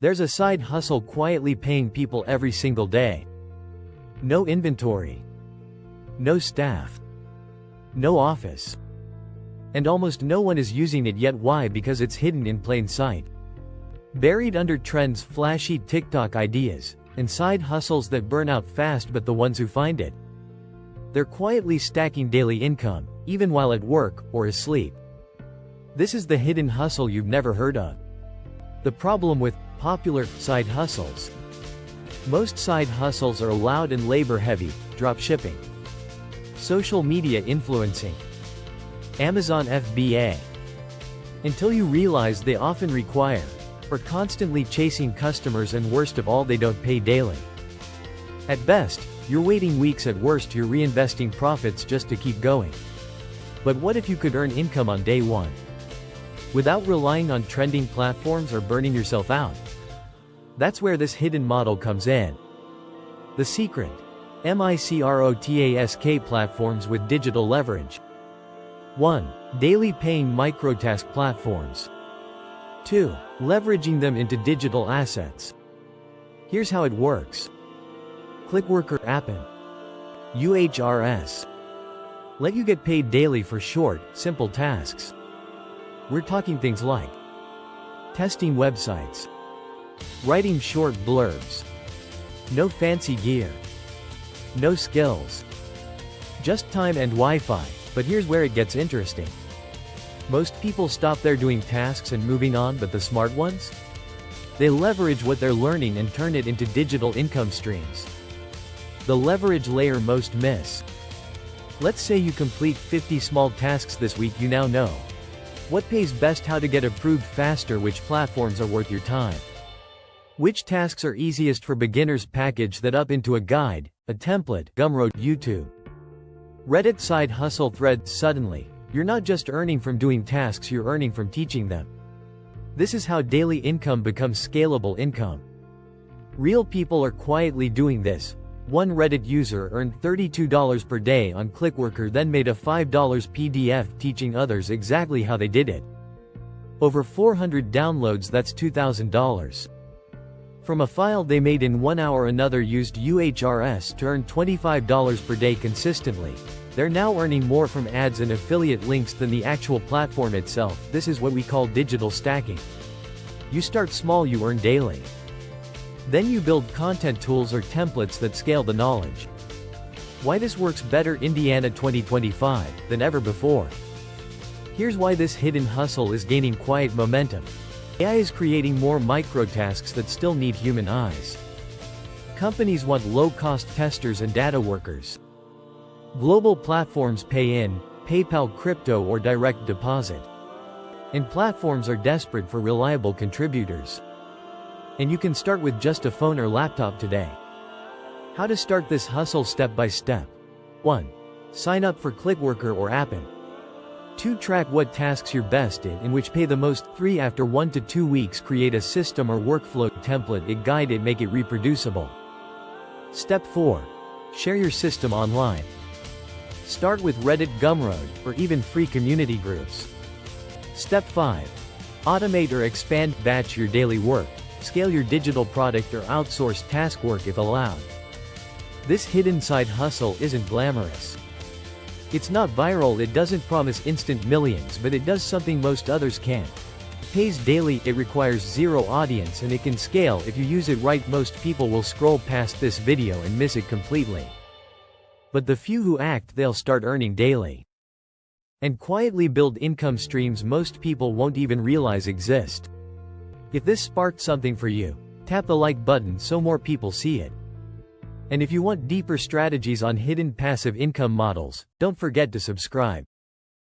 There's a side hustle quietly paying people every single day. No inventory. No staff. No office. And almost no one is using it yet. Why? Because it's hidden in plain sight. Buried under trends, flashy TikTok ideas, and side hustles that burn out fast, but the ones who find it, they're quietly stacking daily income, even while at work or asleep. This is the hidden hustle you've never heard of. The problem with popular side hustles. Most side hustles are loud and labor-heavy: drop shipping, social media influencing, Amazon FBA. Until you realize they often require, or constantly chasing customers, and worst of all, they don't pay daily. At best, you're waiting weeks. At worst, you're reinvesting profits just to keep going. But what if you could earn income on day one, without relying on trending platforms or burning yourself out? That's where this hidden model comes in. The secret: microtask platforms with digital leverage. 1. Daily paying microtask platforms. 2. Leveraging them into digital assets. Here's how it works. Clickworker Appen. UHRS. Let you get paid daily for short, simple tasks. We're talking things like testing websites, writing short blurbs. No fancy gear. No skills. Just time and Wi-Fi. But here's where it gets interesting. Most people stop there doing tasks and moving on, but the smart ones? They leverage what they're learning and turn it into digital income streams. The leverage layer most miss. Let's say you complete 50 small tasks this week. You now know what pays best, how to get approved faster, which platforms are worth your time, which tasks are easiest for beginners. Package that up into a guide, a template. Gumroad, YouTube, Reddit side hustle threads. Suddenly, you're not just earning from doing tasks, you're earning from teaching them. This is how daily income becomes scalable income. Real people are quietly doing this. One Reddit user earned $32 per day on Clickworker, then made a $5 PDF teaching others exactly how they did it. Over 400 downloads, that's $2,000. From a file they made in 1 hour. Another used UHRS to earn $25 per day consistently. They're now earning more from ads and affiliate links than the actual platform itself. This is what we call digital stacking. You start small, you earn daily. Then you build content tools or templates that scale the knowledge. Why this works better Indiana 2025 than ever before. Here's why this hidden hustle is gaining quiet momentum. AI is creating more microtasks that still need human eyes. Companies want low-cost testers and data workers. Global platforms pay in PayPal, crypto, or direct deposit. And platforms are desperate for reliable contributors. And you can start with just a phone or laptop today. How to start this hustle step by step. 1. Sign up for Clickworker or Appen. 2. Track what tasks you're best in which pay the most. 3. After 1 to 2 weeks, create a system or workflow template. Guide it, make it reproducible. Step 4. Share your system online. Start with Reddit, Gumroad, or even free community groups. Step 5. Automate or expand. Batch your daily work. Scale your digital product or outsource task work if allowed. This hidden side hustle isn't glamorous. It's not viral, it doesn't promise instant millions, but it does something most others can't. It pays daily, it requires zero audience, and it can scale if you use it right. Most people will scroll past this video and miss it completely. But the few who act, they'll start earning daily. And quietly build income streams most people won't even realize exist. If this sparked something for you, tap the like button so more people see it. And if you want deeper strategies on hidden passive income models, don't forget to subscribe.